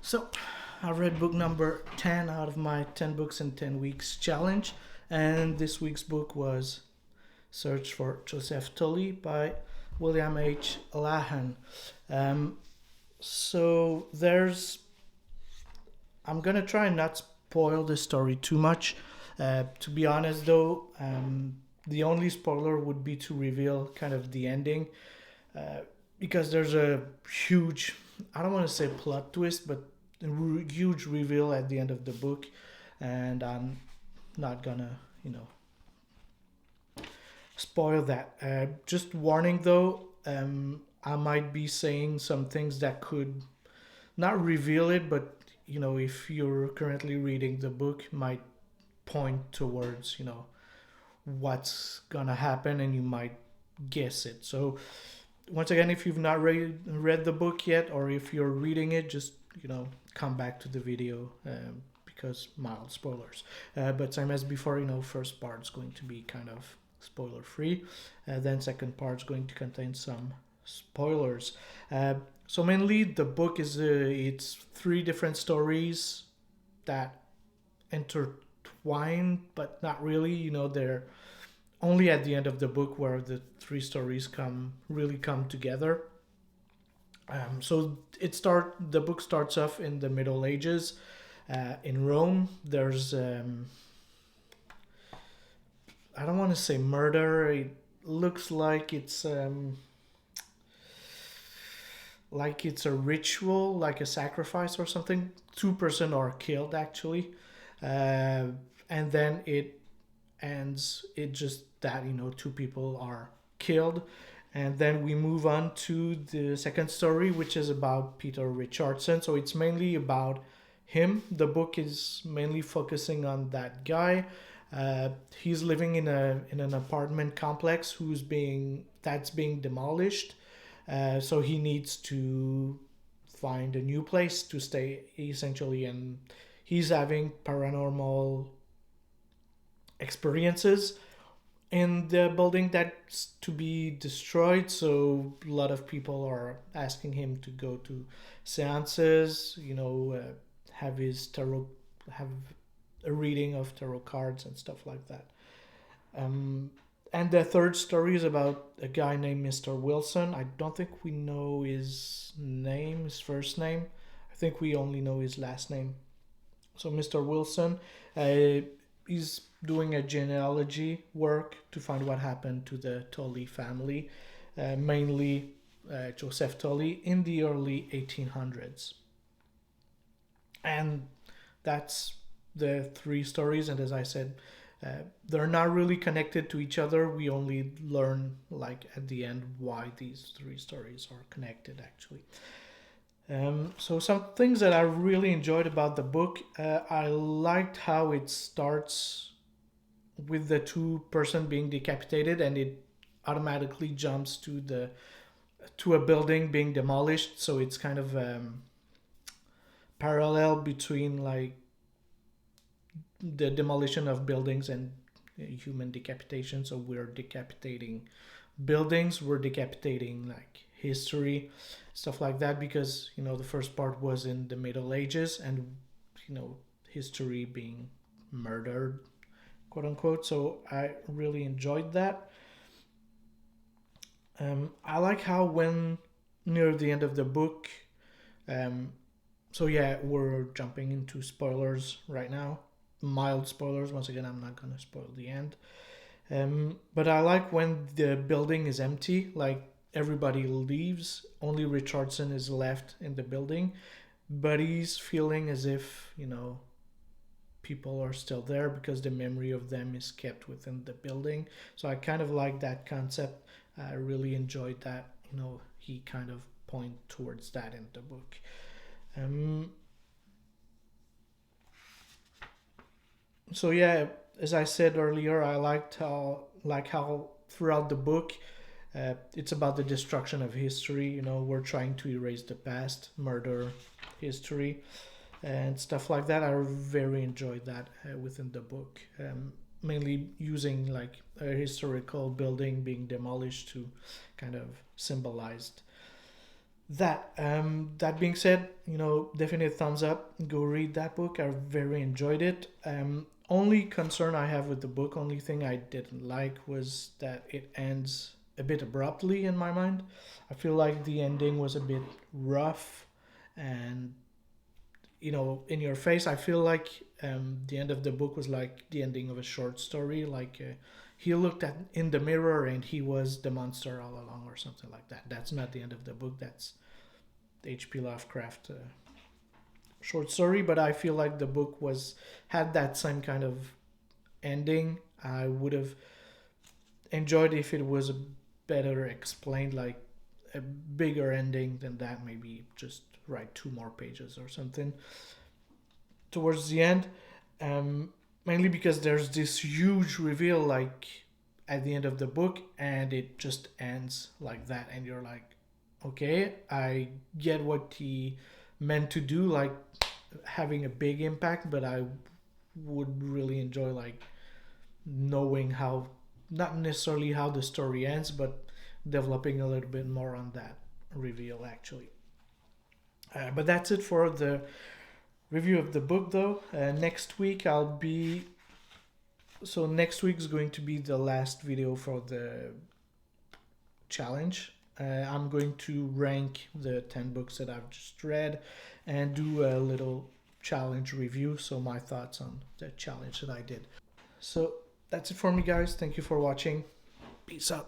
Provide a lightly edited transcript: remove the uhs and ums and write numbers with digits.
So, I read book number 10 out of my 10 books in 10 weeks challenge, and this week's book was Search for Joseph Tully by William H. Hallahan. Um, so, I'm gonna try and not spoil the story too much. To be honest, though, the only spoiler would be to reveal kind of the ending, uh, because there's a huge, I don't want to say plot twist, but a huge reveal at the end of the book, and I'm not gonna, spoil that. Just warning though, I might be saying some things that could not reveal it, but if you're currently reading the book, might point towards what's gonna happen, and you might guess it. So once again, if you've not read the book yet, or if you're reading it, just come back to the video, because mild spoilers. But same as before, first part's going to be kind of spoiler free, then second part's going to contain some spoilers. So mainly the book is it's three different stories that intertwine, but not really. They're only at the end of the book where the three stories come together. So the book starts off in the Middle Ages, in Rome. There's I don't want to say murder. It looks like it's a ritual, like a sacrifice or something. Two-person are killed actually, and then it ends. It just that two people are killed, and then we move on to the second story, which is about Peter Richardson. So it's mainly about him. The book is mainly focusing on that guy. He's living in an apartment complex that's being demolished. So he needs to find a new place to stay, essentially, and he's having paranormal experiences in the building that's to be destroyed. So a lot of people are asking him to go to seances, have his tarot, have a reading of tarot cards and stuff like that. And the third story is about a guy named Mr. Wilson. I don't think we know his first name. I think we only know his last name. So Mr. Wilson, is doing a genealogy work to find what happened to the Tully family, mainly Joseph Tully in the early 1800s. And that's the three stories. And as I said, they're not really connected to each other. We only learn, like, at the end why these three stories are connected, actually. So some things that I really enjoyed about the book, I liked how it starts with the two-person being decapitated, and it automatically jumps to a building being demolished. So it's kind of parallel between, like, the demolition of buildings and human decapitation. So we're decapitating buildings, we're decapitating, like, history, stuff like that, because the first part was in the Middle Ages, and history being murdered, quote unquote. So I really enjoyed that. I like how when near the end of the book, um, so yeah, we're jumping into spoilers right now, mild spoilers. Once again, I'm not gonna spoil the end. But I like when the building is empty, like everybody leaves, only Richardson is left in the building, but he's feeling as if people are still there because the memory of them is kept within the building. So I kind of like that concept. I really enjoyed that. He kind of point towards that in the book. Um, so yeah, as I said earlier, I like how throughout the book, it's about the destruction of history. We're trying to erase the past, murder history, and stuff like that. I very enjoyed that within the book. Mainly using, like, a historical building being demolished to kind of symbolize That being said, definite thumbs up. Go read that book. I very enjoyed it. Only concern I have with the book, only thing I didn't like was that it ends a bit abruptly in my mind. I feel like the ending was a bit rough and in your face. I feel like the end of the book was like the ending of a short story. Like he looked at in the mirror and he was the monster all along, or something like that. That's not the end of the book. That's the H.P. Lovecraft short story. But I feel like the book had that same kind of ending. I would have enjoyed if it was better explained, like a bigger ending than that. Maybe just write 2 more pages or something towards the end. Mainly because there's this huge reveal, like at the end of the book, and it just ends like that, and you're like, okay, I get what he meant to do, like having a big impact, but I would really enjoy like knowing how, not necessarily how the story ends, but developing a little bit more on that reveal actually. But that's it for the review of the book, though. Next week next week is going to be the last video for the challenge. I'm going to rank the 10 books that I've just read and do a little challenge review, so my thoughts on the challenge that I did. So that's it for me, guys. Thank you for watching. Peace out.